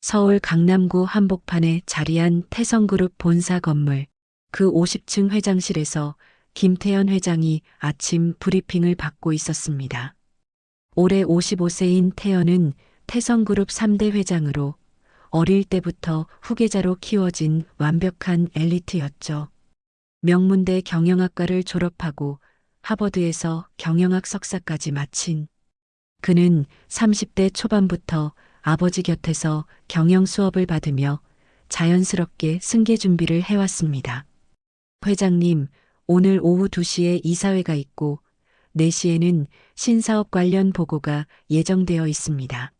서울 강남구 한복판에 자리한 태성그룹 본사 건물 그 50층 회장실에서 김태현 회장이 아침 브리핑을 받고 있었습니다. 올해 55세인 태현은 태성그룹 3대 회장으로 어릴 때부터 후계자로 키워진 완벽한 엘리트였죠. 명문대 경영학과를 졸업하고 하버드에서 경영학 석사까지 마친 그는 30대 초반부터 아버지 곁에서 경영 수업을 받으며 자연스럽게 승계 준비를 해왔습니다. 회장님, 오늘 오후 2시에 이사회가 있고 4시에는 신사업 관련 보고가 예정되어 있습니다.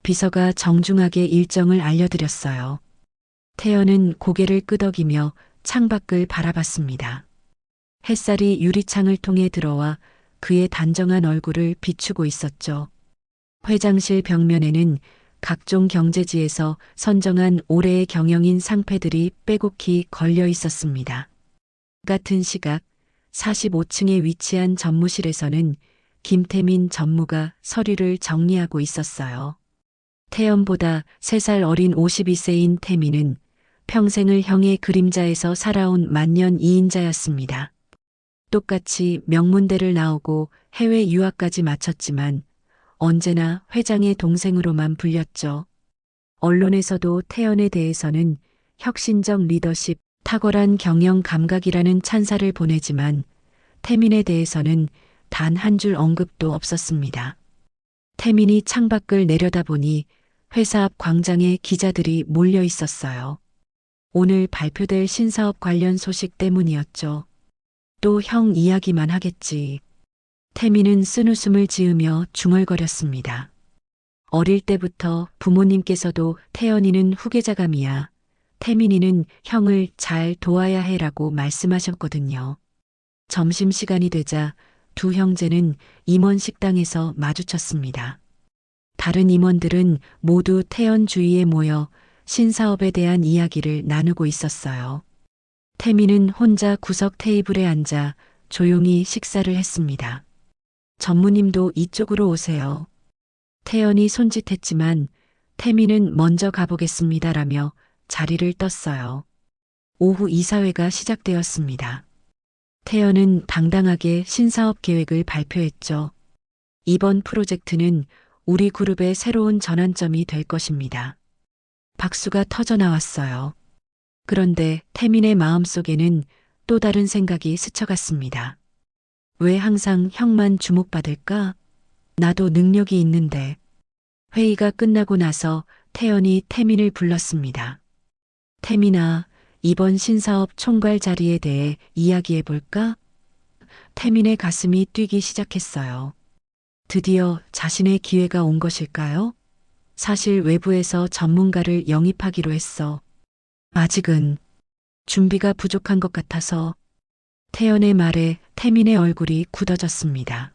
비서가 정중하게 일정을 알려드렸어요. 태연은 고개를 끄덕이며 창밖을 바라봤습니다. 햇살이 유리창을 통해 들어와 그의 단정한 얼굴을 비추고 있었죠. 회장실 벽면에는 각종 경제지에서 선정한 올해의 경영인 상패들이 빼곡히 걸려 있었습니다. 같은 시각 45층에 위치한 전무실에서는 김태민 전무가 서류를 정리하고 있었어요. 태연보다 3살 어린 52세인 태민은 평생을 형의 그림자에서 살아온 만년 2인자였습니다. 똑같이 명문대를 나오고 해외 유학까지 마쳤지만 언제나 회장의 동생으로만 불렸죠. 언론에서도 태연에 대해서는 혁신적 리더십, 탁월한 경영 감각이라는 찬사를 보내지만 태민에 대해서는 단 한 줄 언급도 없었습니다. 태민이 창밖을 내려다보니 회사 앞 광장에 기자들이 몰려 있었어요. 오늘 발표될 신사업 관련 소식 때문이었죠. 또 형 이야기만 하겠지. 태민은 쓴웃음을 지으며 중얼거렸습니다. 어릴 때부터 부모님께서도 태연이는 후계자감이야. 태민이는 형을 잘 도와야 해라고 말씀하셨거든요. 점심시간이 되자 두 형제는 임원 식당에서 마주쳤습니다. 다른 임원들은 모두 태연 주위에 모여 신사업에 대한 이야기를 나누고 있었어요. 태민은 혼자 구석 테이블에 앉아 조용히 식사를 했습니다. 전무님도 이쪽으로 오세요. 태연이 손짓했지만 태민은 먼저 가보겠습니다라며 자리를 떴어요. 오후 이사회가 시작되었습니다. 태연은 당당하게 신사업 계획을 발표했죠. 이번 프로젝트는 우리 그룹의 새로운 전환점이 될 것입니다. 박수가 터져 나왔어요. 그런데 태민의 마음속에는 또 다른 생각이 스쳐갔습니다. 왜 항상 형만 주목받을까? 나도 능력이 있는데. 회의가 끝나고 나서 태연이 태민을 불렀습니다. 태민아, 이번 신사업 총괄 자리에 대해 이야기해 볼까? 태민의 가슴이 뛰기 시작했어요. 드디어 자신의 기회가 온 것일까요? 사실 외부에서 전문가를 영입하기로 했어. 아직은 준비가 부족한 것 같아서. 태연의 말에 태민의 얼굴이 굳어졌습니다.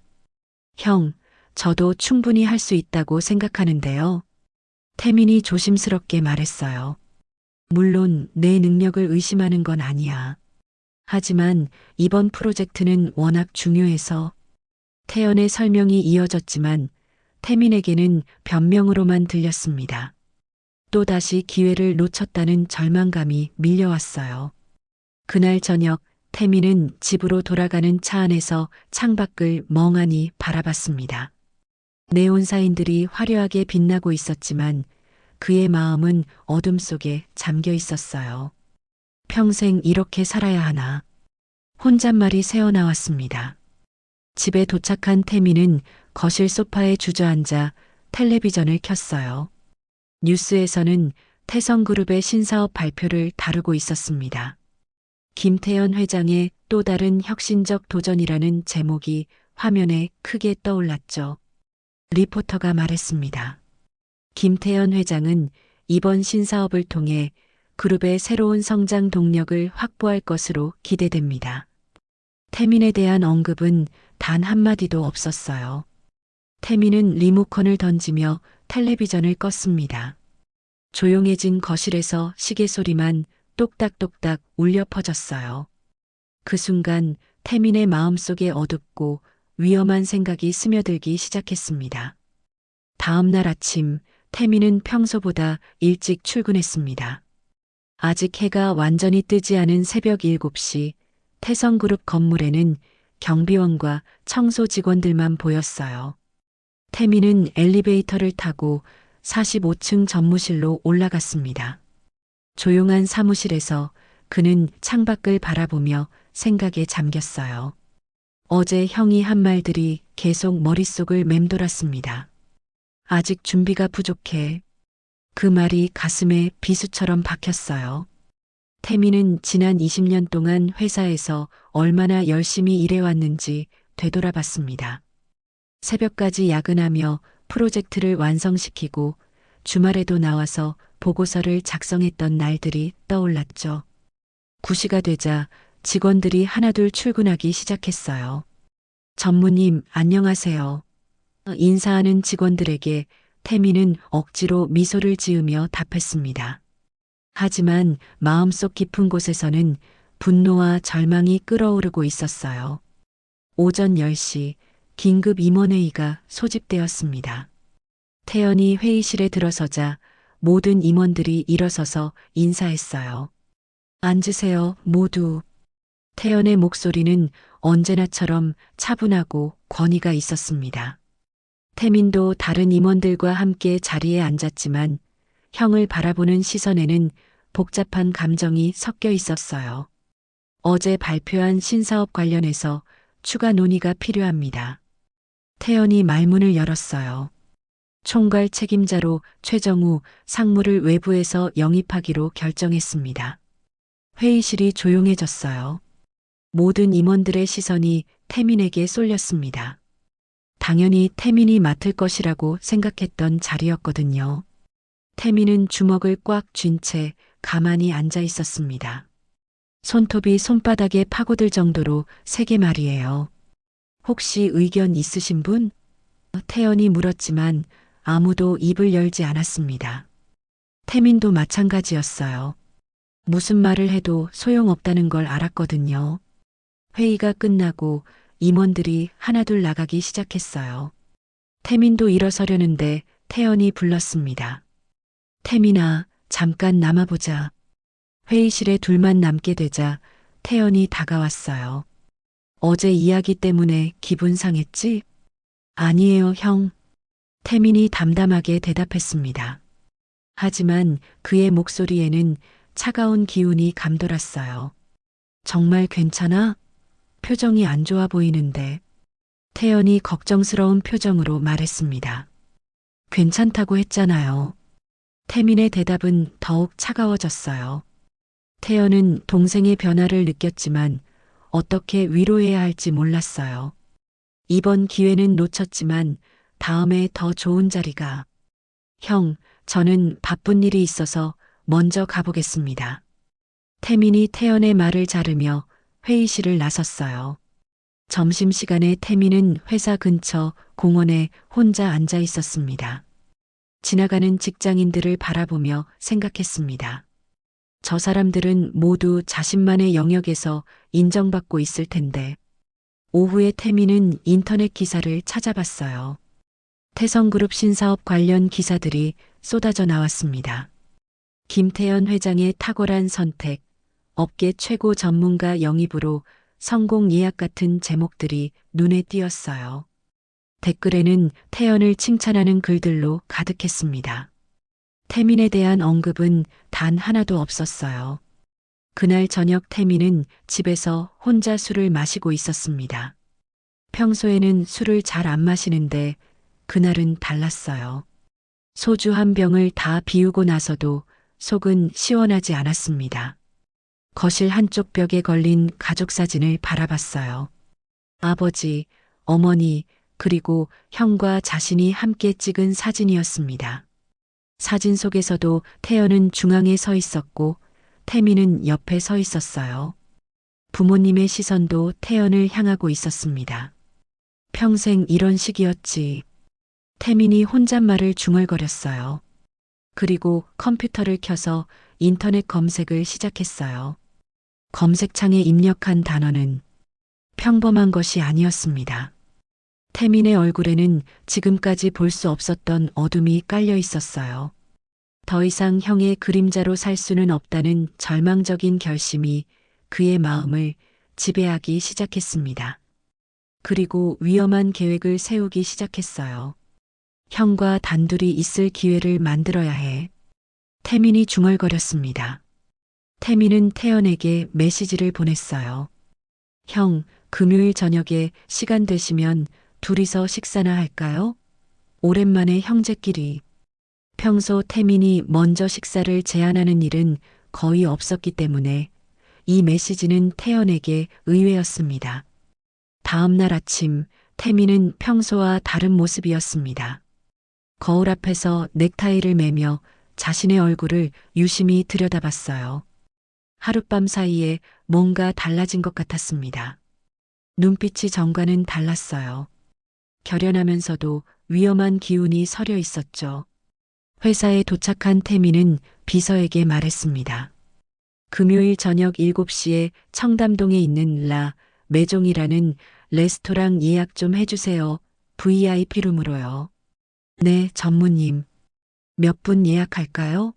형, 저도 충분히 할 수 있다고 생각하는데요. 태민이 조심스럽게 말했어요. 물론 내 능력을 의심하는 건 아니야. 하지만 이번 프로젝트는 워낙 중요해서. 태연의 설명이 이어졌지만 태민에게는 변명으로만 들렸습니다. 또다시 기회를 놓쳤다는 절망감이 밀려왔어요. 그날 저녁 태민은 집으로 돌아가는 차 안에서 창밖을 멍하니 바라봤습니다. 네온사인들이 화려하게 빛나고 있었지만 그의 마음은 어둠 속에 잠겨 있었어요. 평생 이렇게 살아야 하나. 혼잣말이 새어나왔습니다. 집에 도착한 태민은 거실 소파에 주저앉아 텔레비전을 켰어요. 뉴스에서는 태성그룹의 신사업 발표를 다루고 있었습니다. 김태현 회장의 또 다른 혁신적 도전이라는 제목이 화면에 크게 떠올랐죠. 리포터가 말했습니다. 김태현 회장은 이번 신사업을 통해 그룹의 새로운 성장 동력을 확보할 것으로 기대됩니다. 태민에 대한 언급은 단 한마디도 없었어요. 태민은 리모컨을 던지며 텔레비전을 껐습니다. 조용해진 거실에서 시계 소리만 똑딱똑딱 울려 퍼졌어요. 그 순간 태민의 마음속에 어둡고 위험한 생각이 스며들기 시작했습니다. 다음 날 아침 태민은 평소보다 일찍 출근했습니다. 아직 해가 완전히 뜨지 않은 새벽 7시 태성그룹 건물에는 경비원과 청소 직원들만 보였어요. 태민은 엘리베이터를 타고 45층 전무실로 올라갔습니다. 조용한 사무실에서 그는 창밖을 바라보며 생각에 잠겼어요. 어제 형이 한 말들이 계속 머릿속을 맴돌았습니다. 아직 준비가 부족해. 그 말이 가슴에 비수처럼 박혔어요. 태민은 지난 20년 동안 회사에서 얼마나 열심히 일해왔는지 되돌아봤습니다. 새벽까지 야근하며 프로젝트를 완성시키고 주말에도 나와서 보고서를 작성했던 날들이 떠올랐죠. 9시가 되자 직원들이 하나둘 출근하기 시작했어요. 전무님, 안녕하세요. 인사하는 직원들에게 태민은 억지로 미소를 지으며 답했습니다. 하지만 마음속 깊은 곳에서는 분노와 절망이 끓어오르고 있었어요. 오전 10시 긴급 임원회의가 소집되었습니다. 태연이 회의실에 들어서자 모든 임원들이 일어서서 인사했어요. 앉으세요, 모두. 태연의 목소리는 언제나처럼 차분하고 권위가 있었습니다. 태민도 다른 임원들과 함께 자리에 앉았지만 형을 바라보는 시선에는 복잡한 감정이 섞여 있었어요. 어제 발표한 신사업 관련해서 추가 논의가 필요합니다. 태연이 말문을 열었어요. 총괄 책임자로 최정우 상무를 외부에서 영입하기로 결정했습니다. 회의실이 조용해졌어요. 모든 임원들의 시선이 태민에게 쏠렸습니다. 당연히 태민이 맡을 것이라고 생각했던 자리였거든요. 태민은 주먹을 꽉 쥔 채 가만히 앉아 있었습니다. 손톱이 손바닥에 파고들 정도로 세게 말이에요. 혹시 의견 있으신 분? 태연이 물었지만 아무도 입을 열지 않았습니다. 태민도 마찬가지였어요. 무슨 말을 해도 소용없다는 걸 알았거든요. 회의가 끝나고 임원들이 하나둘 나가기 시작했어요. 태민도 일어서려는데 태연이 불렀습니다. 태민아, 잠깐 남아보자. 회의실에 둘만 남게 되자 태연이 다가왔어요. 어제 이야기 때문에 기분 상했지? 아니에요, 형. 태민이 담담하게 대답했습니다. 하지만 그의 목소리에는 차가운 기운이 감돌았어요. 정말 괜찮아? 표정이 안 좋아 보이는데. 태연이 걱정스러운 표정으로 말했습니다. 괜찮다고 했잖아요. 태민의 대답은 더욱 차가워졌어요. 태연은 동생의 변화를 느꼈지만 어떻게 위로해야 할지 몰랐어요. 이번 기회는 놓쳤지만 다음에 더 좋은 자리가. 형, 저는 바쁜 일이 있어서 먼저 가보겠습니다. 태민이 태연의 말을 자르며 회의실을 나섰어요. 점심시간에 태민은 회사 근처 공원에 혼자 앉아 있었습니다. 지나가는 직장인들을 바라보며 생각했습니다. 저 사람들은 모두 자신만의 영역에서 인정받고 있을 텐데. 오후에 태민은 인터넷 기사를 찾아봤어요. 태성그룹 신사업 관련 기사들이 쏟아져 나왔습니다. 김태연 회장의 탁월한 선택, 업계 최고 전문가 영입으로 성공 예약 같은 제목들이 눈에 띄었어요. 댓글에는 태연을 칭찬하는 글들로 가득했습니다. 태민에 대한 언급은 단 하나도 없었어요. 그날 저녁 태민은 집에서 혼자 술을 마시고 있었습니다. 평소에는 술을 잘 안 마시는데 그날은 달랐어요. 소주 한 병을 다 비우고 나서도 속은 시원하지 않았습니다. 거실 한쪽 벽에 걸린 가족 사진을 바라봤어요. 아버지, 어머니, 그리고 형과 자신이 함께 찍은 사진이었습니다. 사진 속에서도 태연은 중앙에 서 있었고 태민은 옆에 서 있었어요. 부모님의 시선도 태연을 향하고 있었습니다. 평생 이런 식이었지. 태민이 혼잣말을 중얼거렸어요. 그리고 컴퓨터를 켜서 인터넷 검색을 시작했어요. 검색창에 입력한 단어는 평범한 것이 아니었습니다. 태민의 얼굴에는 지금까지 볼 수 없었던 어둠이 깔려 있었어요. 더 이상 형의 그림자로 살 수는 없다는 절망적인 결심이 그의 마음을 지배하기 시작했습니다. 그리고 위험한 계획을 세우기 시작했어요. 형과 단둘이 있을 기회를 만들어야 해. 태민이 중얼거렸습니다. 태민은 태연에게 메시지를 보냈어요. 형, 금요일 저녁에 시간 되시면 둘이서 식사나 할까요? 오랜만에 형제끼리. 평소 태민이 먼저 식사를 제안하는 일은 거의 없었기 때문에 이 메시지는 태연에게 의외였습니다. 다음 날 아침, 태민은 평소와 다른 모습이었습니다. 거울 앞에서 넥타이를 매며 자신의 얼굴을 유심히 들여다봤어요. 하룻밤 사이에 뭔가 달라진 것 같았습니다. 눈빛이 전과는 달랐어요. 결연하면서도 위험한 기운이 서려 있었죠. 회사에 도착한 태민은 비서에게 말했습니다. 금요일 저녁 7시에 청담동에 있는 라 매종이라는 레스토랑 예약 좀 해주세요. VIP룸으로요. 네, 전무님. 몇 분 예약할까요?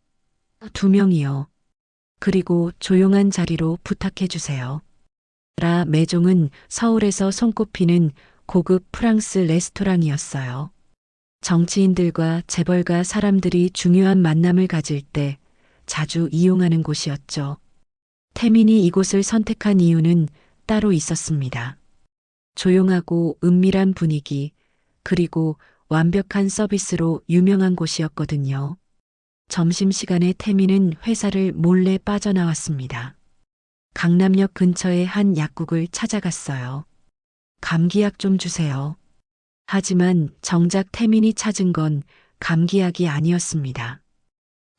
2명이요. 그리고 조용한 자리로 부탁해 주세요. 라 매종은 서울에서 손꼽히는 고급 프랑스 레스토랑이었어요. 정치인들과 재벌가 사람들이 중요한 만남을 가질 때 자주 이용하는 곳이었죠. 태민이 이곳을 선택한 이유는 따로 있었습니다. 조용하고 은밀한 분위기, 그리고 완벽한 서비스로 유명한 곳이었거든요. 점심시간에 태민은 회사를 몰래 빠져나왔습니다. 강남역 근처의 한 약국을 찾아갔어요. 감기약 좀 주세요. 하지만 정작 태민이 찾은 건 감기약이 아니었습니다.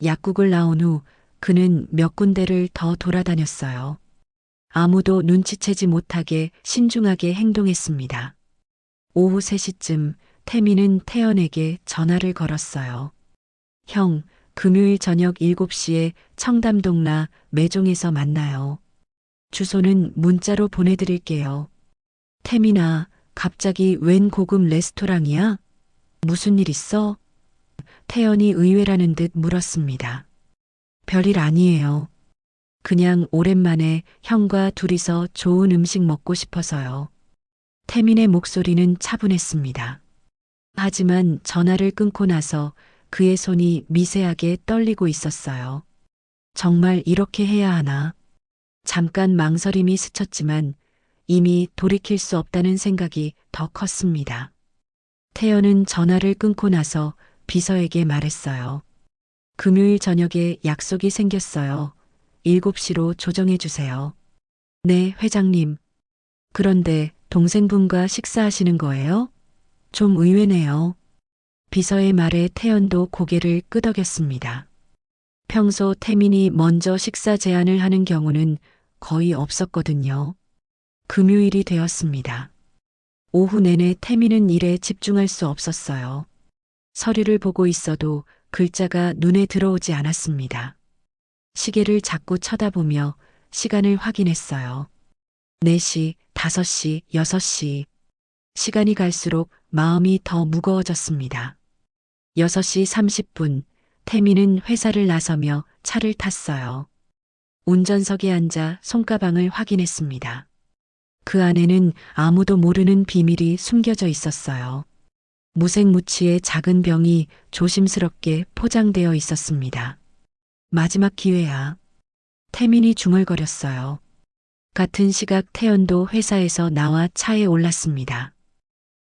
약국을 나온 후 그는 몇 군데를 더 돌아다녔어요. 아무도 눈치채지 못하게 신중하게 행동했습니다. 오후 3시쯤 태민은 태연에게 전화를 걸었어요. 형, 금요일 저녁 7시에 청담동 라 매종에서 만나요. 주소는 문자로 보내드릴게요. 태민아, 갑자기 웬 고급 레스토랑이야? 무슨 일 있어? 태연이 의외라는 듯 물었습니다. 별일 아니에요. 그냥 오랜만에 형과 둘이서 좋은 음식 먹고 싶어서요. 태민의 목소리는 차분했습니다. 하지만 전화를 끊고 나서 그의 손이 미세하게 떨리고 있었어요. 정말 이렇게 해야 하나? 잠깐 망설임이 스쳤지만 이미 돌이킬 수 없다는 생각이 더 컸습니다. 태연은 전화를 끊고 나서 비서에게 말했어요. 금요일 저녁에 약속이 생겼어요. 7시로 조정해 주세요. 네, 회장님. 그런데 동생분과 식사하시는 거예요? 좀 의외네요. 비서의 말에 태연도 고개를 끄덕였습니다. 평소 태민이 먼저 식사 제안을 하는 경우는 거의 없었거든요. 금요일이 되었습니다. 오후 내내 태민은 일에 집중할 수 없었어요. 서류를 보고 있어도 글자가 눈에 들어오지 않았습니다. 시계를 자꾸 쳐다보며 시간을 확인했어요. 4시, 5시, 6시. 시간이 갈수록 마음이 더 무거워졌습니다. 6시 30분, 태민은 회사를 나서며 차를 탔어요. 운전석에 앉아 손가방을 확인했습니다. 그 안에는 아무도 모르는 비밀이 숨겨져 있었어요. 무색무취의 작은 병이 조심스럽게 포장되어 있었습니다. 마지막 기회야. 태민이 중얼거렸어요. 같은 시각 태연도 회사에서 나와 차에 올랐습니다.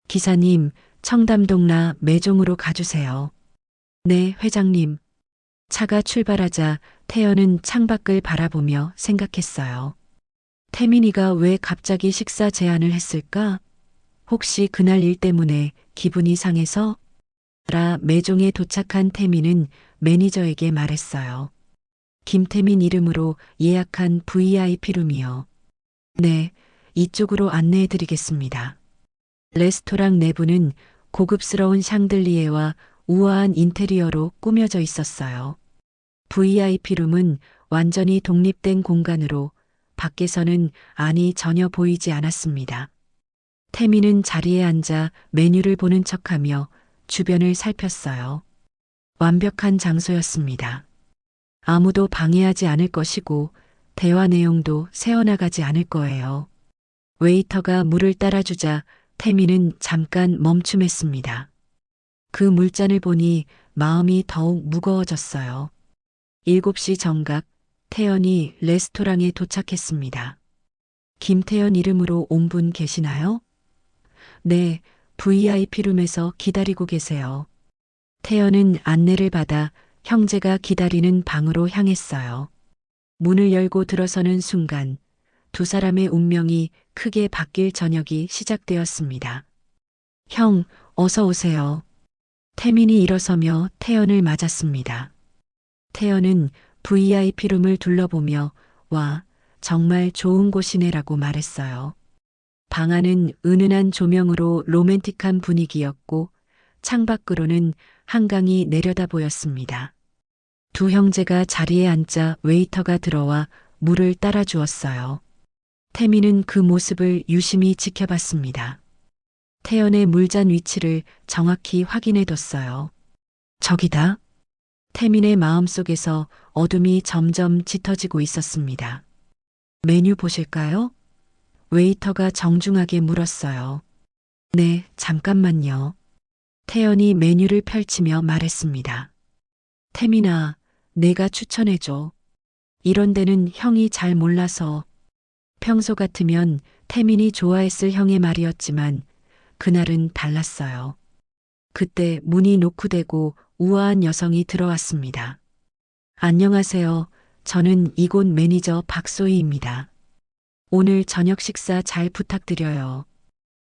기사님, 청담동 라 매종으로 가주세요. 네, 회장님. 차가 출발하자 태연은 창밖을 바라보며 생각했어요. 태민이가 왜 갑자기 식사 제안을 했을까? 혹시 그날 일 때문에 기분이 상해서? 라 매종에 도착한 태민은 매니저에게 말했어요. 김태민 이름으로 예약한 VIP룸이요. 네, 이쪽으로 안내해 드리겠습니다. 레스토랑 내부는 고급스러운 샹들리에와 우아한 인테리어로 꾸며져 있었어요. VIP룸은 완전히 독립된 공간으로 밖에서는 안이 전혀 보이지 않았습니다. 태민은 자리에 앉아 메뉴를 보는 척하며 주변을 살폈어요. 완벽한 장소였습니다. 아무도 방해하지 않을 것이고 대화 내용도 새어나가지 않을 거예요. 웨이터가 물을 따라주자 태민은 잠깐 멈춤했습니다. 그 물잔을 보니 마음이 더욱 무거워졌어요. 7시 정각 태연이 레스토랑에 도착했습니다. 김태연 이름으로 온 분 계시나요? 네, VIP룸에서 기다리고 계세요. 태연은 안내를 받아 형제가 기다리는 방으로 향했어요. 문을 열고 들어서는 순간 두 사람의 운명이 크게 바뀔 저녁이 시작되었습니다. 형, 어서 오세요. 태민이 일어서며 태연을 맞았습니다. 태연은 VIP룸을 둘러보며 와, 정말 좋은 곳이네라고 말했어요. 방 안은 은은한 조명으로 로맨틱한 분위기였고 창밖으로는 한강이 내려다 보였습니다. 두 형제가 자리에 앉자 웨이터가 들어와 물을 따라 주었어요. 태민은 그 모습을 유심히 지켜봤습니다. 태연의 물잔 위치를 정확히 확인해 뒀어요. 저기다. 태민의 마음속에서 어둠이 점점 짙어지고 있었습니다. 메뉴 보실까요? 웨이터가 정중하게 물었어요. 네, 잠깐만요. 태연이 메뉴를 펼치며 말했습니다. 태민아, 내가 추천해줘. 이런 데는 형이 잘 몰라서. 평소 같으면 태민이 좋아했을 형의 말이었지만 그날은 달랐어요. 그때 문이 노크되고 우아한 여성이 들어왔습니다. 안녕하세요. 저는 이곳 매니저 박소희입니다. 오늘 저녁 식사 잘 부탁드려요.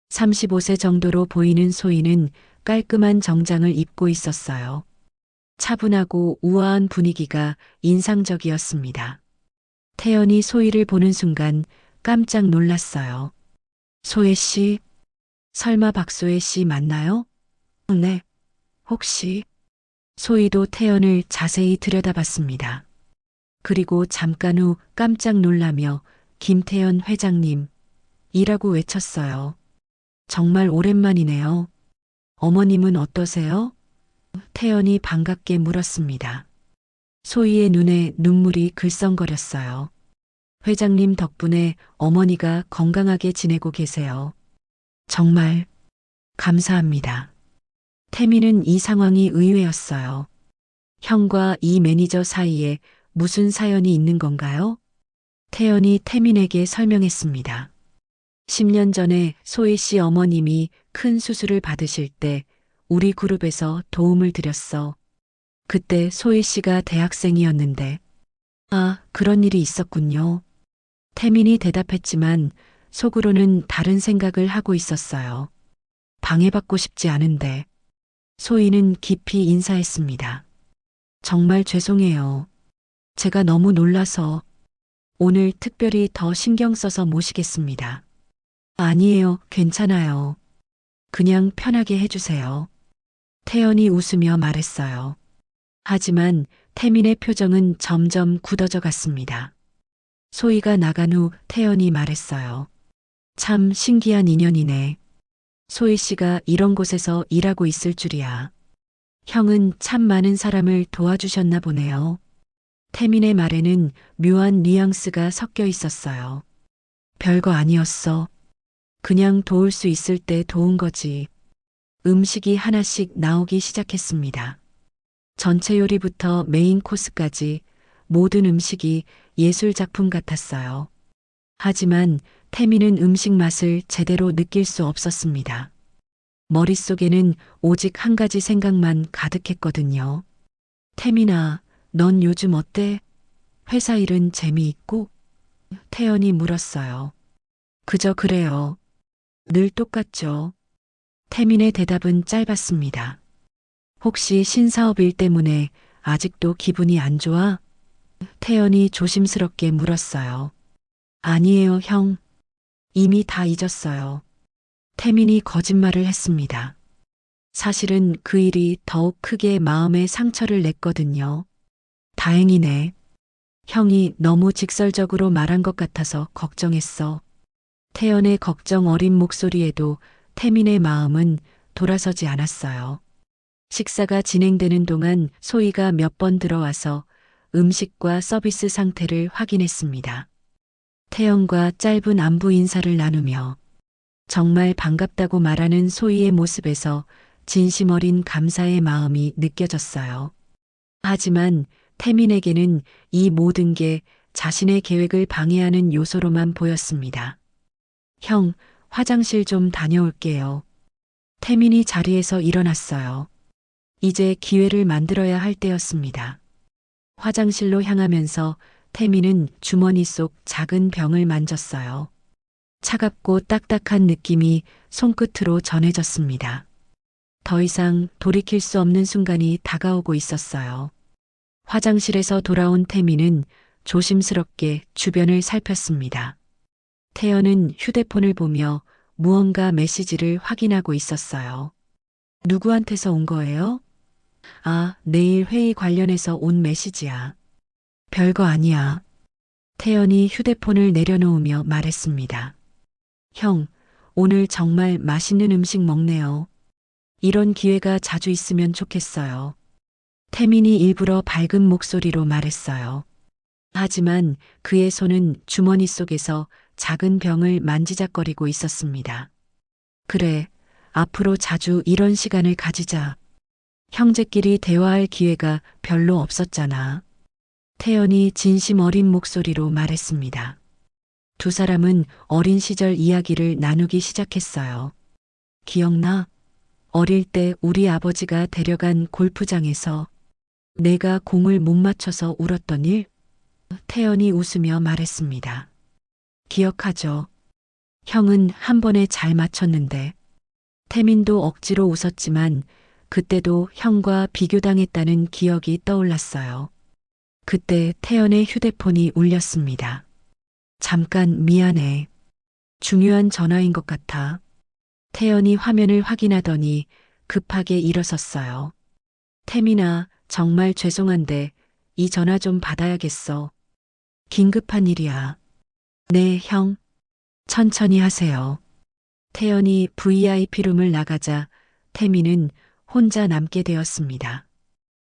35세 정도로 보이는 소희는 깔끔한 정장을 입고 있었어요. 차분하고 우아한 분위기가 인상적이었습니다. 태연이 소희를 보는 순간 깜짝 놀랐어요. 소혜 씨? 설마 박소혜 씨 맞나요? 네. 혹시? 소희도 태연을 자세히 들여다봤습니다. 그리고 잠깐 후 깜짝 놀라며 김태연 회장님, 이라고 외쳤어요. 정말 오랜만이네요. 어머님은 어떠세요? 태연이 반갑게 물었습니다. 소희의 눈에 눈물이 글썽거렸어요. 회장님 덕분에 어머니가 건강하게 지내고 계세요. 정말 감사합니다. 태민은 이 상황이 의외였어요. 형과 이 매니저 사이에 무슨 사연이 있는 건가요? 태연이 태민에게 설명했습니다. 10년 전에 소희 씨 어머님이 큰 수술을 받으실 때 우리 그룹에서 도움을 드렸어. 그때 소희 씨가 대학생이었는데. 아, 그런 일이 있었군요. 태민이 대답했지만 속으로는 다른 생각을 하고 있었어요. 방해받고 싶지 않은데. 소희는 깊이 인사했습니다. 정말 죄송해요. 제가 너무 놀라서 오늘 특별히 더 신경 써서 모시겠습니다. 아니에요, 괜찮아요. 그냥 편하게 해주세요. 태연이 웃으며 말했어요. 하지만 태민의 표정은 점점 굳어져 갔습니다. 소희가 나간 후 태연이 말했어요. 참 신기한 인연이네. 소희 씨가 이런 곳에서 일하고 있을 줄이야. 형은 참 많은 사람을 도와주셨나 보네요. 태민의 말에는 묘한 뉘앙스가 섞여 있었어요. 별거 아니었어. 그냥 도울 수 있을 때 도운 거지. 음식이 하나씩 나오기 시작했습니다. 전체 요리부터 메인 코스까지 모든 음식이 예술 작품 같았어요. 하지만 태민은 음식 맛을 제대로 느낄 수 없었습니다. 머릿속에는 오직 한 가지 생각만 가득했거든요. 태민아, 넌 요즘 어때? 회사 일은 재미있고? 태연이 물었어요. 그저 그래요. 늘 똑같죠. 태민의 대답은 짧았습니다. 혹시 신사업 일 때문에 아직도 기분이 안 좋아? 태연이 조심스럽게 물었어요. 아니에요, 형. 이미 다 잊었어요. 태민이 거짓말을 했습니다. 사실은 그 일이 더욱 크게 마음에 상처를 냈거든요. 다행이네. 형이 너무 직설적으로 말한 것 같아서 걱정했어. 태연의 걱정 어린 목소리에도 태민의 마음은 돌아서지 않았어요. 식사가 진행되는 동안 소희가 몇 번 들어와서 음식과 서비스 상태를 확인했습니다. 태연과 짧은 안부 인사를 나누며 정말 반갑다고 말하는 소희의 모습에서 진심 어린 감사의 마음이 느껴졌어요. 하지만 태민에게는 이 모든 게 자신의 계획을 방해하는 요소로만 보였습니다. 형, 화장실 좀 다녀올게요. 태민이 자리에서 일어났어요. 이제 기회를 만들어야 할 때였습니다. 화장실로 향하면서 태민은 주머니 속 작은 병을 만졌어요. 차갑고 딱딱한 느낌이 손끝으로 전해졌습니다. 더 이상 돌이킬 수 없는 순간이 다가오고 있었어요. 화장실에서 돌아온 태민은 조심스럽게 주변을 살폈습니다. 태연은 휴대폰을 보며 무언가 메시지를 확인하고 있었어요. 누구한테서 온 거예요? 아, 내일 회의 관련해서 온 메시지야. 별거 아니야. 태연이 휴대폰을 내려놓으며 말했습니다. 형, 오늘 정말 맛있는 음식 먹네요. 이런 기회가 자주 있으면 좋겠어요. 태민이 일부러 밝은 목소리로 말했어요. 하지만 그의 손은 주머니 속에서 작은 병을 만지작거리고 있었습니다. 그래, 앞으로 자주 이런 시간을 가지자. 형제끼리 대화할 기회가 별로 없었잖아. 태연이 진심 어린 목소리로 말했습니다. 두 사람은 어린 시절 이야기를 나누기 시작했어요. 기억나? 어릴 때 우리 아버지가 데려간 골프장에서 내가 공을 못 맞춰서 울었던 일? 태연이 웃으며 말했습니다. 기억하죠? 형은 한 번에 잘 맞췄는데. 태민도 억지로 웃었지만 그때도 형과 비교당했다는 기억이 떠올랐어요. 그때 태연의 휴대폰이 울렸습니다. 잠깐 미안해. 중요한 전화인 것 같아. 태연이 화면을 확인하더니 급하게 일어섰어요. 태민아, 정말 죄송한데 이 전화 좀 받아야겠어. 긴급한 일이야. 네, 형. 천천히 하세요. 태연이 VIP룸을 나가자 태민은 혼자 남게 되었습니다.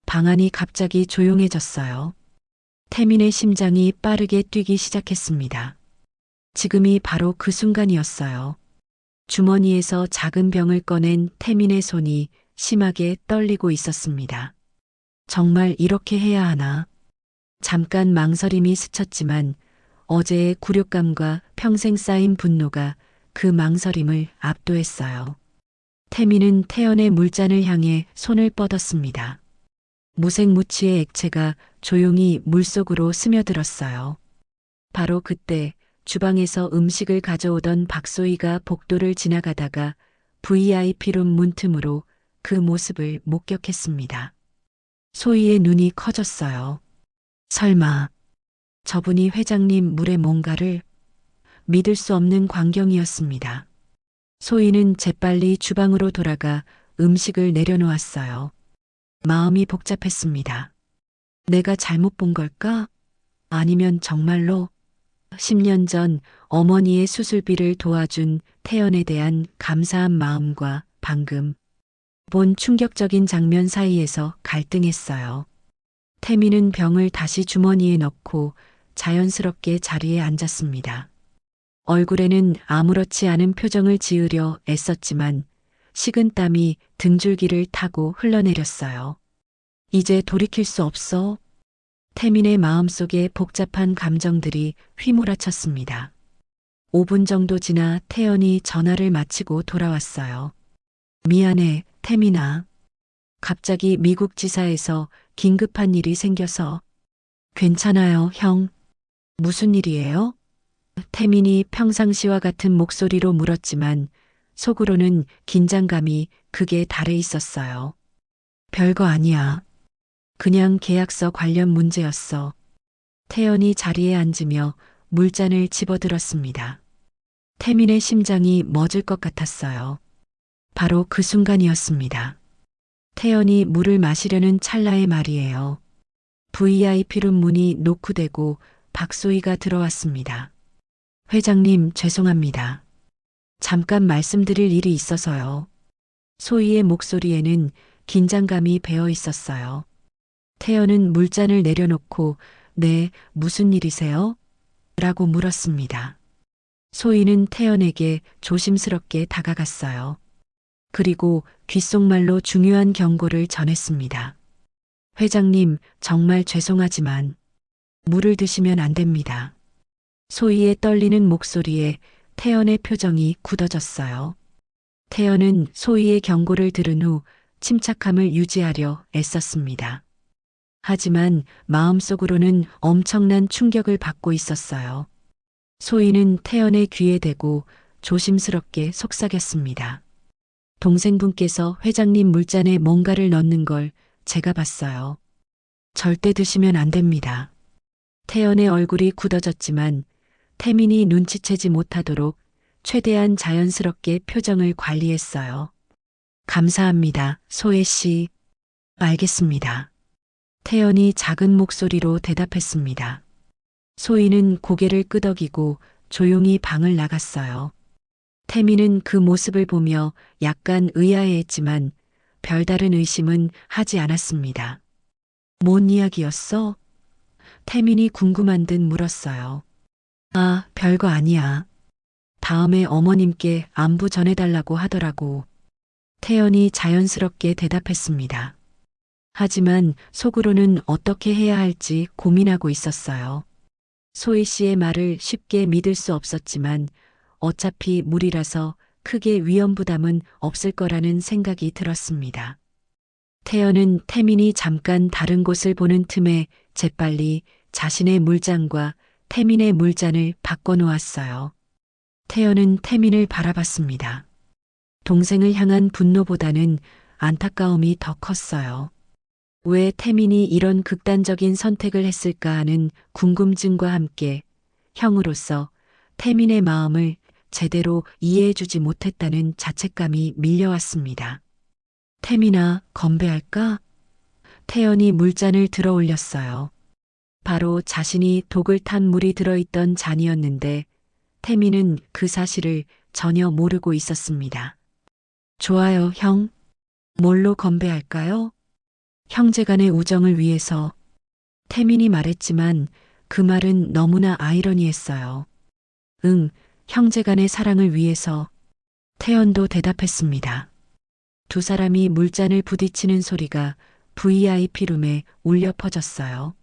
방 안이 갑자기 조용해졌어요. 태민의 심장이 빠르게 뛰기 시작했습니다. 지금이 바로 그 순간이었어요. 주머니에서 작은 병을 꺼낸 태민의 손이 심하게 떨리고 있었습니다. 정말 이렇게 해야 하나? 잠깐 망설임이 스쳤지만 어제의 굴욕감과 평생 쌓인 분노가 그 망설임을 압도했어요. 태민은 태연의 물잔을 향해 손을 뻗었습니다. 무색무취의 액체가 조용히 물속으로 스며들었어요. 바로 그때 주방에서 음식을 가져오던 박소희가 복도를 지나가다가 VIP룸 문틈으로 그 모습을 목격했습니다. 소희의 눈이 커졌어요. 설마 저분이 회장님 물에 뭔가를. 믿을 수 없는 광경이었습니다. 소희는 재빨리 주방으로 돌아가 음식을 내려놓았어요. 마음이 복잡했습니다. 내가 잘못 본 걸까? 아니면 정말로 10년 전 어머니의 수술비를 도와준 태연에 대한 감사한 마음과 방금 본 충격적인 장면 사이에서 갈등했어요. 태민은 병을 다시 주머니에 넣고 자연스럽게 자리에 앉았습니다. 얼굴에는 아무렇지 않은 표정을 지으려 애썼지만 식은땀이 등줄기를 타고 흘러내렸어요. 이제 돌이킬 수 없어. 태민의 마음속에 복잡한 감정들이 휘몰아쳤습니다. 5분 정도 지나 태연이 전화를 마치고 돌아왔어요. 미안해, 태민아. 갑자기 미국 지사에서 긴급한 일이 생겨서. 괜찮아요, 형. 무슨 일이에요? 태민이 평상시와 같은 목소리로 물었지만 속으로는 긴장감이 극에 달해 있었어요. 별거 아니야. 그냥 계약서 관련 문제였어. 태연이 자리에 앉으며 물잔을 집어들었습니다. 태민의 심장이 멎을 것 같았어요. 바로 그 순간이었습니다. 태연이 물을 마시려는 찰나의 말이에요. VIP룸 문이 노크되고 박소희가 들어왔습니다. 회장님, 죄송합니다. 잠깐 말씀드릴 일이 있어서요. 소희의 목소리에는 긴장감이 배어 있었어요. 태연은 물잔을 내려놓고 네, 무슨 일이세요? 라고 물었습니다. 소희는 태연에게 조심스럽게 다가갔어요. 그리고 귓속말로 중요한 경고를 전했습니다. 회장님, 정말 죄송하지만 물을 드시면 안 됩니다. 소희의 떨리는 목소리에 태연의 표정이 굳어졌어요. 태연은 소희의 경고를 들은 후 침착함을 유지하려 애썼습니다. 하지만 마음속으로는 엄청난 충격을 받고 있었어요. 소희는 태연의 귀에 대고 조심스럽게 속삭였습니다. 동생분께서 회장님 물잔에 뭔가를 넣는 걸 제가 봤어요. 절대 드시면 안 됩니다. 태연의 얼굴이 굳어졌지만 태민이 눈치채지 못하도록 최대한 자연스럽게 표정을 관리했어요. 감사합니다, 소혜 씨. 알겠습니다. 태연이 작은 목소리로 대답했습니다. 소희는 고개를 끄덕이고 조용히 방을 나갔어요. 태민은 그 모습을 보며 약간 의아해했지만 별다른 의심은 하지 않았습니다. 뭔 이야기였어? 태민이 궁금한 듯 물었어요. 아, 별거 아니야. 다음에 어머님께 안부 전해달라고 하더라고. 태연이 자연스럽게 대답했습니다. 하지만 속으로는 어떻게 해야 할지 고민하고 있었어요. 소희 씨의 말을 쉽게 믿을 수 없었지만 어차피 물이라서 크게 위험 부담은 없을 거라는 생각이 들었습니다. 태연은 태민이 잠깐 다른 곳을 보는 틈에 재빨리 자신의 물잔과 태민의 물잔을 바꿔놓았어요. 태연은 태민을 바라봤습니다. 동생을 향한 분노보다는 안타까움이 더 컸어요. 왜 태민이 이런 극단적인 선택을 했을까 하는 궁금증과 함께 형으로서 태민의 마음을 제대로 이해해주지 못했다는 자책감이 밀려왔습니다. 태민아, 건배할까? 태연이 물잔을 들어 올렸어요. 바로 자신이 독을 탄 물이 들어있던 잔이었는데 태민은 그 사실을 전혀 모르고 있었습니다. 좋아요, 형. 뭘로 건배할까요? 형제간의 우정을 위해서. 태민이 말했지만 그 말은 너무나 아이러니했어요. 응, 형제간의 사랑을 위해서. 태연도 대답했습니다. 두 사람이 물잔을 부딪히는 소리가 VIP룸에 울려 퍼졌어요.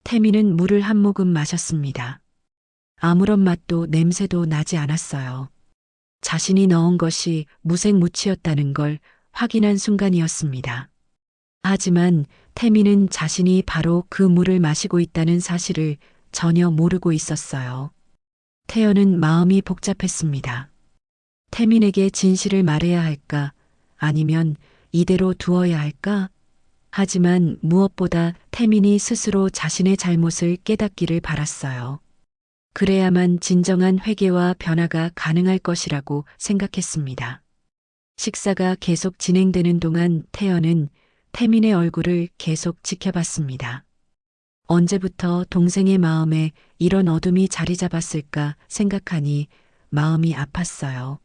태민은 물을 한 모금 마셨습니다. 아무런 맛도 냄새도 나지 않았어요. 자신이 넣은 것이 무색무취였다는 걸 확인한 순간이었습니다. 하지만 태민은 자신이 바로 그 물을 마시고 있다는 사실을 전혀 모르고 있었어요. 태연은 마음이 복잡했습니다. 태민에게 진실을 말해야 할까? 아니면 이대로 두어야 할까? 하지만 무엇보다 태민이 스스로 자신의 잘못을 깨닫기를 바랐어요. 그래야만 진정한 회개와 변화가 가능할 것이라고 생각했습니다. 식사가 계속 진행되는 동안 태연은 태민의 얼굴을 계속 지켜봤습니다. 언제부터 동생의 마음에 이런 어둠이 자리 잡았을까 생각하니 마음이 아팠어요.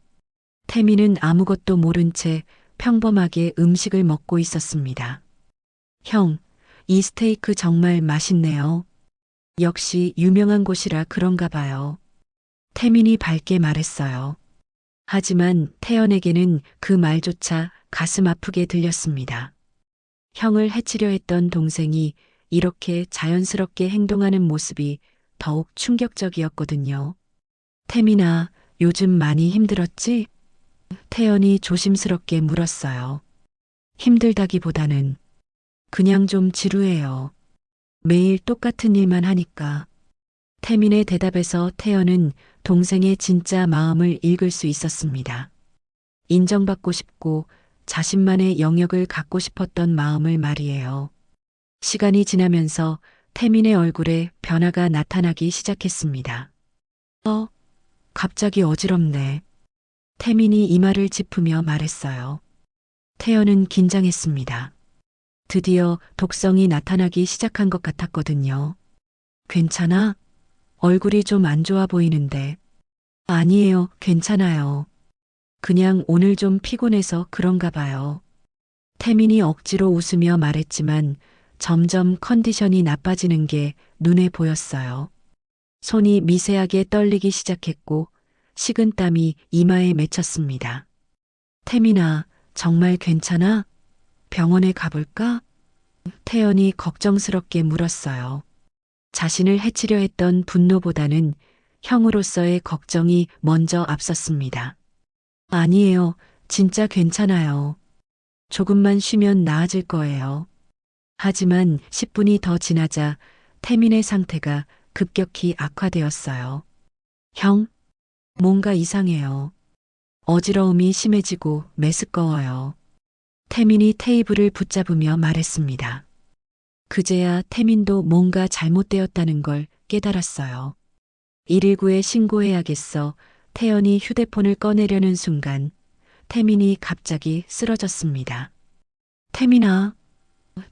태민은 아무것도 모른 채 평범하게 음식을 먹고 있었습니다. 형, 이 스테이크 정말 맛있네요. 역시 유명한 곳이라 그런가 봐요. 태민이 밝게 말했어요. 하지만 태연에게는 그 말조차 가슴 아프게 들렸습니다. 형을 해치려 했던 동생이 이렇게 자연스럽게 행동하는 모습이 더욱 충격적이었거든요. 태민아, 요즘 많이 힘들었지? 태연이 조심스럽게 물었어요. 힘들다기보다는 그냥 좀 지루해요. 매일 똑같은 일만 하니까. 태민의 대답에서 태연은 동생의 진짜 마음을 읽을 수 있었습니다. 인정받고 싶고 자신만의 영역을 갖고 싶었던 마음을 말이에요. 시간이 지나면서 태민의 얼굴에 변화가 나타나기 시작했습니다. 갑자기 어지럽네. 태민이 이마를 짚으며 말했어요. 태연은 긴장했습니다. 드디어 독성이 나타나기 시작한 것 같았거든요. 괜찮아? 얼굴이 좀 안 좋아 보이는데. 아니에요, 괜찮아요. 그냥 오늘 좀 피곤해서 그런가 봐요. 태민이 억지로 웃으며 말했지만 점점 컨디션이 나빠지는 게 눈에 보였어요. 손이 미세하게 떨리기 시작했고 식은땀이 이마에 맺혔습니다. 태민아, 정말 괜찮아? 병원에 가볼까? 태연이 걱정스럽게 물었어요. 자신을 해치려 했던 분노보다는 형으로서의 걱정이 먼저 앞섰습니다. 아니에요. 진짜 괜찮아요. 조금만 쉬면 나아질 거예요. 하지만 10분이 더 지나자 태민의 상태가 급격히 악화되었어요. 형, 뭔가 이상해요. 어지러움이 심해지고 메스꺼워요. 태민이 테이블을 붙잡으며 말했습니다. 그제야 태민도 뭔가 잘못되었다는 걸 깨달았어요. 119에 신고해야겠어. 태연이 휴대폰을 꺼내려는 순간 태민이 갑자기 쓰러졌습니다. 태민아.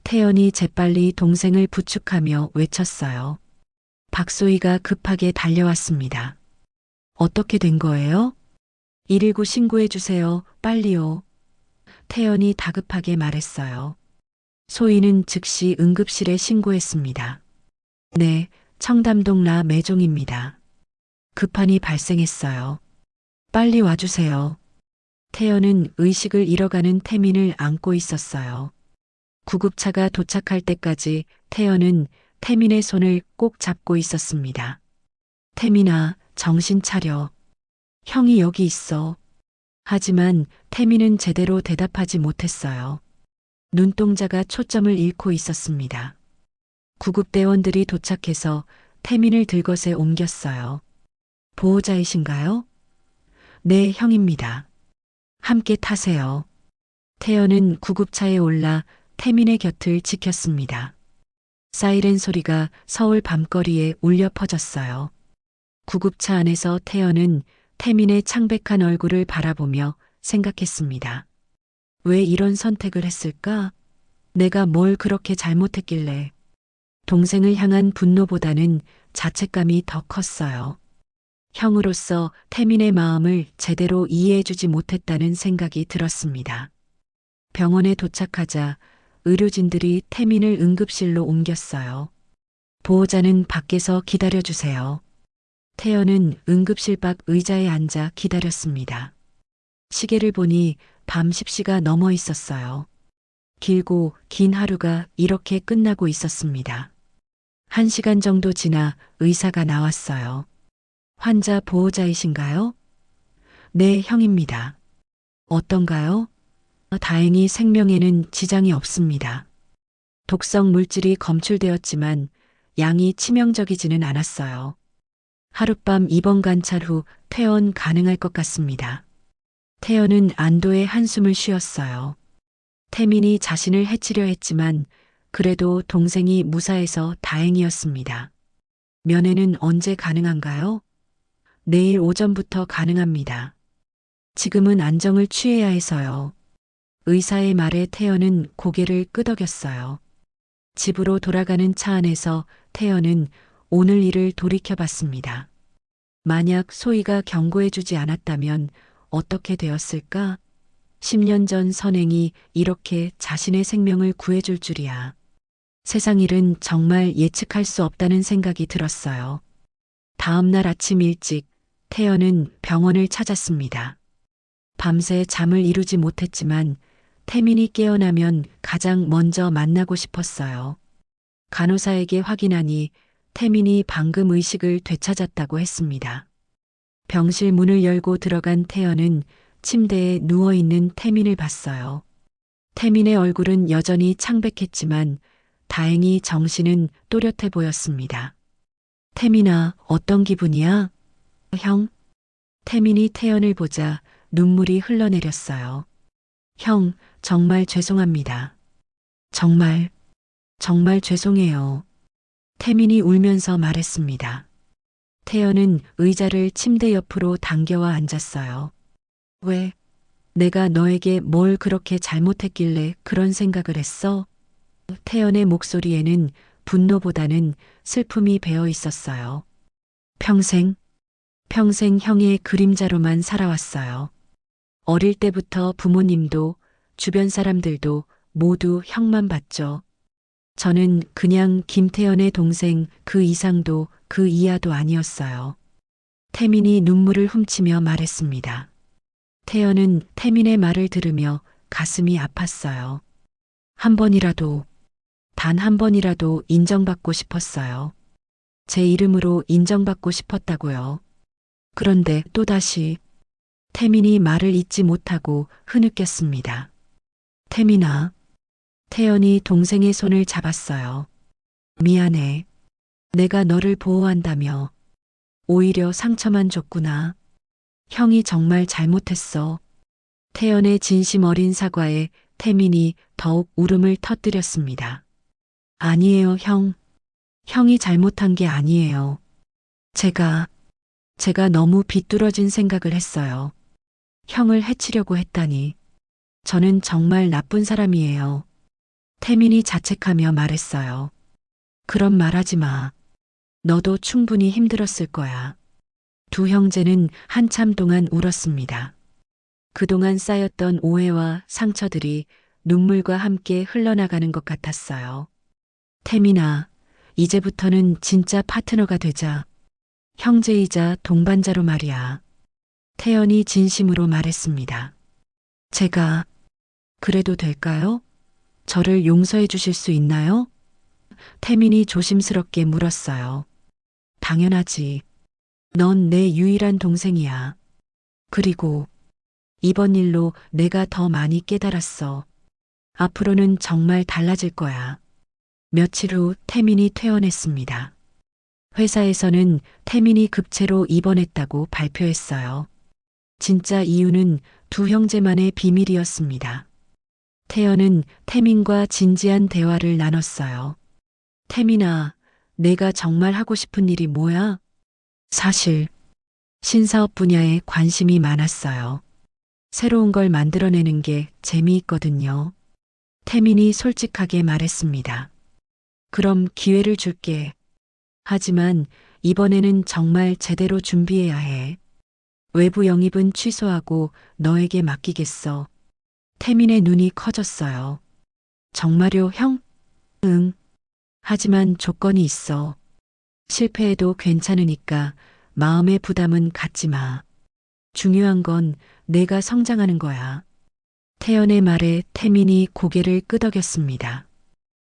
태연이 재빨리 동생을 부축하며 외쳤어요. 박소희가 급하게 달려왔습니다. 어떻게 된 거예요? 119 신고해 주세요. 빨리요. 태연이 다급하게 말했어요. 소희는 즉시 응급실에 신고했습니다. 네, 청담동 나 매종입니다. 급한이 발생했어요. 빨리 와주세요. 태연은 의식을 잃어가는 태민을 안고 있었어요. 구급차가 도착할 때까지 태연은 태민의 손을 꼭 잡고 있었습니다. 태민아, 정신 차려. 형이 여기 있어. 하지만 태민은 제대로 대답하지 못했어요. 눈동자가 초점을 잃고 있었습니다. 구급대원들이 도착해서 태민을 들것에 옮겼어요. 보호자이신가요? 네, 형입니다. 함께 타세요. 태연은 구급차에 올라 태민의 곁을 지켰습니다. 사이렌 소리가 서울 밤거리에 울려 퍼졌어요. 구급차 안에서 태연은 태민의 창백한 얼굴을 바라보며 생각했습니다. 왜 이런 선택을 했을까? 내가 뭘 그렇게 잘못했길래. 동생을 향한 분노보다는 자책감이 더 컸어요. 형으로서 태민의 마음을 제대로 이해해주지 못했다는 생각이 들었습니다. 병원에 도착하자 의료진들이 태민을 응급실로 옮겼어요. 보호자는 밖에서 기다려주세요. 태연은 응급실 밖 의자에 앉아 기다렸습니다. 시계를 보니 밤 10시가 넘어 있었어요. 길고 긴 하루가 이렇게 끝나고 있었습니다. 1시간 정도 지나 의사가 나왔어요. 환자 보호자이신가요? 네, 형입니다. 어떤가요? 다행히 생명에는 지장이 없습니다. 독성 물질이 검출되었지만 양이 치명적이지는 않았어요. 하룻밤 입원 관찰 후 퇴원 가능할 것 같습니다. 태연은 안도의 한숨을 쉬었어요. 태민이 자신을 해치려 했지만 그래도 동생이 무사해서 다행이었습니다. 면회는 언제 가능한가요? 내일 오전부터 가능합니다. 지금은 안정을 취해야 해서요. 의사의 말에 태연은 고개를 끄덕였어요. 집으로 돌아가는 차 안에서 태연은 오늘 일을 돌이켜봤습니다. 만약 소희가 경고해주지 않았다면 어떻게 되었을까? 10년 전 선행이 이렇게 자신의 생명을 구해줄 줄이야. 세상 일은 정말 예측할 수 없다는 생각이 들었어요. 다음 날 아침 일찍 태연은 병원을 찾았습니다. 밤새 잠을 이루지 못했지만 태민이 깨어나면 가장 먼저 만나고 싶었어요. 간호사에게 확인하니 태민이 방금 의식을 되찾았다고 했습니다. 병실 문을 열고 들어간 태연은 침대에 누워있는 태민을 봤어요. 태민의 얼굴은 여전히 창백했지만 다행히 정신은 또렷해 보였습니다. 태민아, 어떤 기분이야? 형? 태민이 태연을 보자 눈물이 흘러내렸어요. 형, 정말 죄송합니다. 정말 죄송해요. 태민이 울면서 말했습니다. 태연은 의자를 침대 옆으로 당겨와 앉았어요. 왜? 내가 너에게 뭘 그렇게 잘못했길래 그런 생각을 했어? 태연의 목소리에는 분노보다는 슬픔이 배어 있었어요. 평생 평생 형의 그림자로만 살아왔어요. 어릴 때부터 부모님도 주변 사람들도 모두 형만 봤죠. 저는 그냥 김태연의 동생 그 이상도 그 이하도 아니었어요. 태민이 눈물을 훔치며 말했습니다. 태연은 태민의 말을 들으며 가슴이 아팠어요. 한 번이라도, 단 한 번이라도 인정받고 싶었어요. 제 이름으로 인정받고 싶었다고요. 그런데 또다시 태민이 말을 잇지 못하고 흐느꼈습니다. 태민아, 태연이 동생의 손을 잡았어요. 미안해. 내가 너를 보호한다며 오히려 상처만 줬구나. 형이 정말 잘못했어. 태연의 진심 어린 사과에 태민이 더욱 울음을 터뜨렸습니다. 아니에요, 형. 형이 잘못한 게 아니에요. 제가 너무 비뚤어진 생각을 했어요. 형을 해치려고 했다니. 저는 정말 나쁜 사람이에요. 태민이 자책하며 말했어요. 그런 말 하지 마. 너도 충분히 힘들었을 거야. 두 형제는 한참 동안 울었습니다. 그동안 쌓였던 오해와 상처들이 눈물과 함께 흘러나가는 것 같았어요. 태민아, 이제부터는 진짜 파트너가 되자. 형제이자 동반자로 말이야. 태연이 진심으로 말했습니다. 제가 그래도 될까요? 저를 용서해 주실 수 있나요? 태민이 조심스럽게 물었어요. 당연하지. 넌 내 유일한 동생이야. 그리고 이번 일로 내가 더 많이 깨달았어. 앞으로는 정말 달라질 거야. 며칠 후 태민이 퇴원했습니다. 회사에서는 태민이 급체로 입원했다고 발표했어요. 진짜 이유는 두 형제만의 비밀이었습니다. 태연은 태민과 진지한 대화를 나눴어요. 태민아, 내가 정말 하고 싶은 일이 뭐야? 사실 신사업 분야에 관심이 많았어요. 새로운 걸 만들어내는 게 재미있거든요. 태민이 솔직하게 말했습니다. 그럼 기회를 줄게. 하지만 이번에는 정말 제대로 준비해야 해. 외부 영입은 취소하고 너에게 맡기겠어. 태민의 눈이 커졌어요. 정말요, 형? 응. 하지만 조건이 있어. 실패해도 괜찮으니까 마음의 부담은 갖지 마. 중요한 건 내가 성장하는 거야. 태연의 말에 태민이 고개를 끄덕였습니다.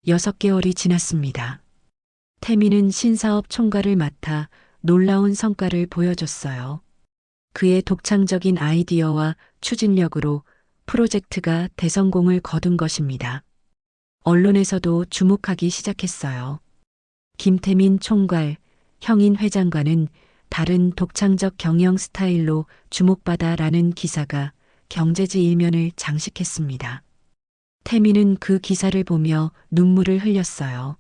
6개월이 지났습니다. 태민은 신사업 총괄을 맡아 놀라운 성과를 보여줬어요. 그의 독창적인 아이디어와 추진력으로 프로젝트가 대성공을 거둔 것입니다. 언론에서도 주목하기 시작했어요. 김태민 총괄, 형인 회장과는 다른 독창적 경영 스타일로 주목받아라는 기사가 경제지 일면을 장식했습니다. 태민은 그 기사를 보며 눈물을 흘렸어요.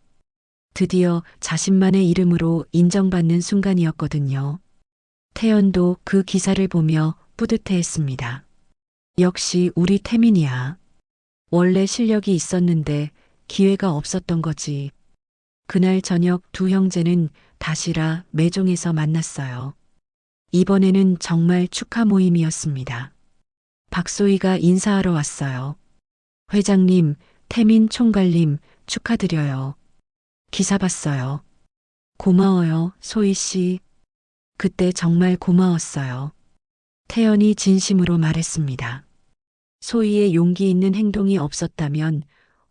드디어 자신만의 이름으로 인정받는 순간이었거든요. 태연도 그 기사를 보며 뿌듯해했습니다. 역시 우리 태민이야. 원래 실력이 있었는데 기회가 없었던 거지. 그날 저녁 두 형제는 다시라 매종에서 만났어요. 이번에는 정말 축하 모임이었습니다. 박소희가 인사하러 왔어요. 회장님, 태민 총괄님 축하드려요. 기사 봤어요. 고마워요, 소희 씨. 그때 정말 고마웠어요. 태연이 진심으로 말했습니다. 소희의 용기 있는 행동이 없었다면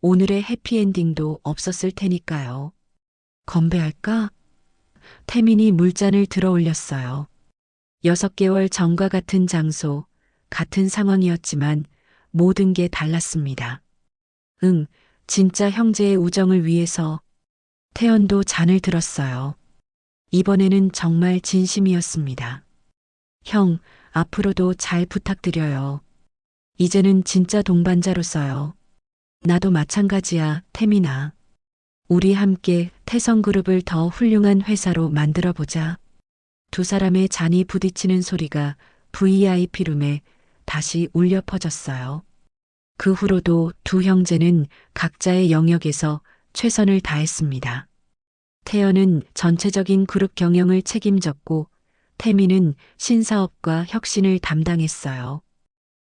오늘의 해피엔딩도 없었을 테니까요. 건배할까? 태민이 물잔을 들어 올렸어요. 6개월 전과 같은 장소, 같은 상황이었지만 모든 게 달랐습니다. 응, 진짜 형제의 우정을 위해서. 태연도 잔을 들었어요. 이번에는 정말 진심이었습니다. 형, 앞으로도 잘 부탁드려요. 이제는 진짜 동반자로서요. 나도 마찬가지야, 태민아. 우리 함께 태성그룹을 더 훌륭한 회사로 만들어보자. 두 사람의 잔이 부딪히는 소리가 VIP룸에 다시 울려 퍼졌어요. 그 후로도 두 형제는 각자의 영역에서 최선을 다했습니다. 태연은 전체적인 그룹 경영을 책임졌고 태민은 신사업과 혁신을 담당했어요.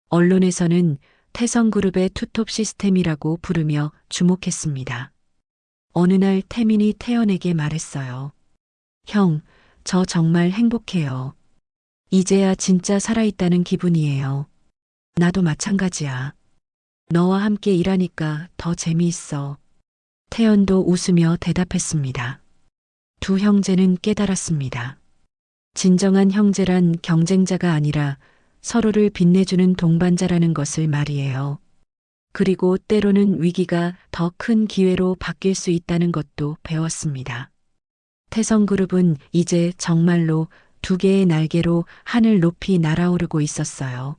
언론에서는 태성그룹의 투톱 시스템이라고 부르며 주목했습니다. 어느 날 태민이 태연에게 말했어요. 형, 저 정말 행복해요. 이제야 진짜 살아있다는 기분이에요. 나도 마찬가지야. 너와 함께 일하니까 더 재미있어. 태연도 웃으며 대답했습니다. 두 형제는 깨달았습니다. 진정한 형제란 경쟁자가 아니라 서로를 빛내주는 동반자라는 것을 말이에요. 그리고 때로는 위기가 더 큰 기회로 바뀔 수 있다는 것도 배웠습니다. 태성그룹은 이제 정말로 두 개의 날개로 하늘 높이 날아오르고 있었어요.